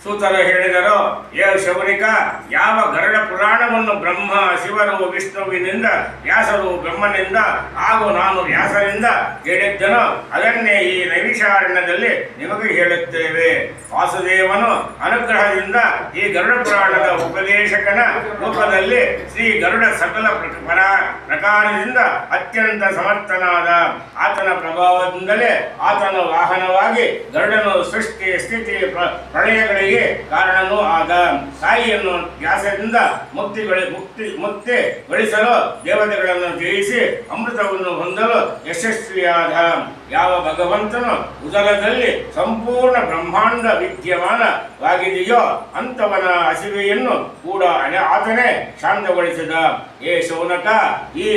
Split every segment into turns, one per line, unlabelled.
ಸೂತರು ಹೇಳಿದರು, ಏ ಶೌನಿಕ, ಯಾವ ಗರುಡ ಪುರಾಣವನ್ನು ಬ್ರಹ್ಮ ಶಿವರು ವಿಷ್ಣುವಿನಿಂದ, ವ್ಯಾಸರು ಬ್ರಹ್ಮನಿಂದ ಹಾಗೂ ನಾನು ವ್ಯಾಸರಿಂದ ಕೇಳಿದ್ದನೋ ಅದನ್ನೇ ಈ ನೈಮಿಷಾರಣ್ಯದಲ್ಲಿ ನಿಮಗೆ ಹೇಳುತ್ತೇವೆ. ವಾಸುದೇವನು ಅನುಗ್ರಹದಿಂದ ಈ ಗರುಡ ಪುರಾಣದ ಉಪದೇಶಕನ ರೂಪದಲ್ಲಿ ಶ್ರೀ ಗರುಡ ಸಕಲ ಪ್ರಕಾರದಿಂದ ಅತ್ಯಂತ ಸಮರ್ಥನಾದ. ಆತನ ಪ್ರಭಾವದಿಂದಲೇ ಆತನ ವಾಹನವಾಗಿ ಗರುಡನು ಸೃಷ್ಟಿ ಸ್ಥಿತಿ ಪ್ರಳಯಗಳಿಗೆ ಕಾರಣನೂ ಆದ. ತಾಯಿಯನ್ನು ವ್ಯಾಸದಿಂದ ಮುಕ್ತಿಗೊಳಿಸಲು ದೇವತೆಗಳನ್ನು ಜಯಿಸಿ ಅಮೃತವನ್ನು ಹೊಂದಲು ಯಶಸ್ವಿಯಾದ. ಯಾವ ಭಗವಂತನು ಉದರದಲ್ಲಿ ಸಂಪೂರ್ಣ ಬ್ರಹ್ಮಾಂಡ ವಿದ್ಯಮಾನವಾಗಿದೆಯೋ ಅಂಥವನ ಹಸಿವೆಯನ್ನು ಕೂಡ ಆತನೇ ಶಾಂತಗೊಳಿಸಿದ. ಏ ಶೌನಕ, ಈ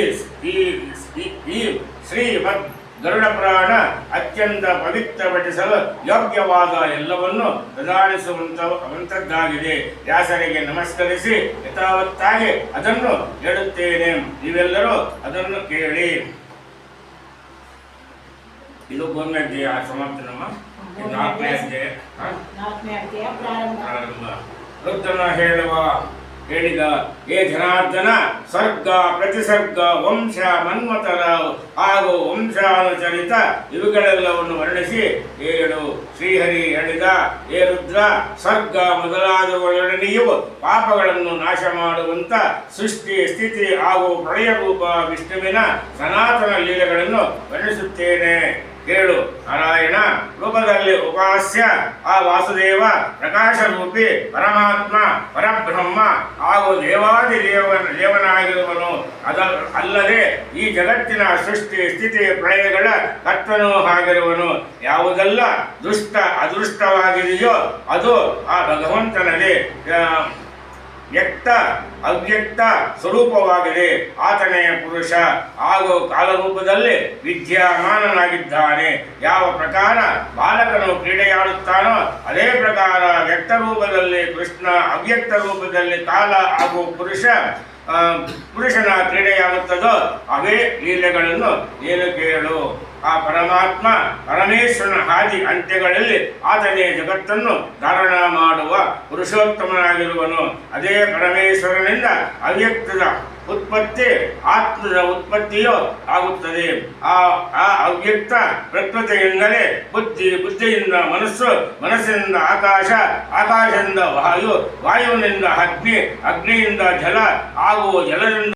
ಶ್ರೀಮದ್ ಗರುಡ ಪುರಾಣ ಅತ್ಯಂತ ಪವಿತ್ರಪಡಿಸಲು ಯೋಗ್ಯವಾದ ಎಲ್ಲವನ್ನು ಪ್ರದಾನಿಸುವಂಥದ್ದಾಗಿದೆ. ವ್ಯಾಸರಿಗೆ ನಮಸ್ಕರಿಸಿ ಯಥಾವತ್ತಾಗಿ ಅದನ್ನು ಹೇಳುತ್ತೇನೆ, ನೀವೆಲ್ಲರೂ ಅದನ್ನು ಕೇಳಿ. ಇದು ಒಂದನೇ ಅಧ್ಯಾಯ ಸಮಾಪ್ತಿ. ನಮ್ಮ 4ನೇ ಅಧ್ಯಾಯ ಪ್ರಾರಂಭ. ವೃದ್ಧನ ಹೇಳಿದ, ಏ ಜನಾರ್ದನ, ಸ್ವರ್ಗ ಪ್ರತಿಸರ್ಗ ವಂಶ ಮನ್ಮಥರ ಹಾಗೂ ವಂಶಾನುಚರಿತ ಇವುಗಳೆಲ್ಲವನ್ನು ವರ್ಣಿಸಿ ಹೇಳು. ಶ್ರೀಹರಿ ಹೇಳಿದ, ಏ ರುದ್ರ, ಸ್ವರ್ಗ ಮೊದಲಾದವುಗಳೊಡನೆಯೂ ಪಾಪಗಳನ್ನು ನಾಶ ಮಾಡುವಂತ ಸೃಷ್ಟಿ ಸ್ಥಿತಿ ಹಾಗೂ ಪ್ರಳಯ ರೂಪ ವಿಷ್ಣುವಿನ ಸನಾತನ ಲೀಲೆಗಳನ್ನು ವರ್ಣಿಸುತ್ತೇನೆ, ಕೇಳು. ನಾರಾಯಣ ರೂಪದಲ್ಲಿ ಉಪಾಸ್ಯ ಆ ವಾಸುದೇವ ಪ್ರಕಾಶ ರೂಪಿ ಪರಮಾತ್ಮ ಪರಬ್ರಹ್ಮ ಹಾಗೂ ದೇವನಾಗಿರುವನು. ಅಲ್ಲದೆ ಈ ಜಗತ್ತಿನ ಸೃಷ್ಟಿ ಸ್ಥಿತಿ ಪ್ರಳಯಗಳ ಕರ್ತನೂ ಆಗಿರುವನು. ಯಾವುದೆಲ್ಲ ದುಷ್ಟ ಅದೃಷ್ಟವಾಗಿದೆಯೋ ಅದು ಆ ಭಗವಂತನಲ್ಲಿ ವ್ಯಕ್ತ ಅವ್ಯಕ್ತ ಸ್ವರೂಪವಾಗಿದೆ. ಆತನೇ ಪುರುಷ ಹಾಗೂ ಕಾಲರೂಪದಲ್ಲಿ ವಿದ್ಯಮಾನನಾಗಿದ್ದಾನೆ. ಯಾವ ಪ್ರಕಾರ ಬಾಲಕನು ಕ್ರೀಡೆಯಾಡುತ್ತಾನೋ ಅದೇ ಪ್ರಕಾರ ವ್ಯಕ್ತ ರೂಪದಲ್ಲಿ ಕೃಷ್ಣ, ಅವ್ಯಕ್ತ ರೂಪದಲ್ಲಿ ಕಾಲ ಹಾಗೂ ಪುರುಷನ ಕ್ರೀಡೆಯಾಗುತ್ತದೋ ಅವೇ ಲೀಲೆಗಳನ್ನು ಏನು ಕೇಳು. ಆ ಪರಮಾತ್ಮ ಪರಮೇಶ್ವರನ ಹಾದಿ ಅಂತ್ಯಗಳಲ್ಲಿ ಆತನೇ ಜಗತ್ತನ್ನು ಧಾರಣ ಮಾಡುವ ಪುರುಷೋತ್ತಮನಾಗಿರುವನು. ಅದೇ ಪರಮೇಶ್ವರನಿಂದ ಅವ್ಯಕ್ತದ ಉತ್ಪತ್ತಿ ಆತ್ಮದ ಉತ್ಪತ್ತಿಯು ಆಗುತ್ತದೆ. ಆ ಅವ್ಯಕ್ತ ಪ್ರಕೃತಿಯಿಂದಲೇ ಬುದ್ಧಿಯಿಂದ ಮನಸ್ಸು, ಮನಸ್ಸಿನಿಂದ ಆಕಾಶ, ಆಕಾಶದಿಂದ ವಾಯು, ವಾಯುವಿನಿಂದ ಅಗ್ನಿ, ಅಗ್ನಿಯಿಂದ ಜಲ ಹಾಗೂ ಜಲದಿಂದ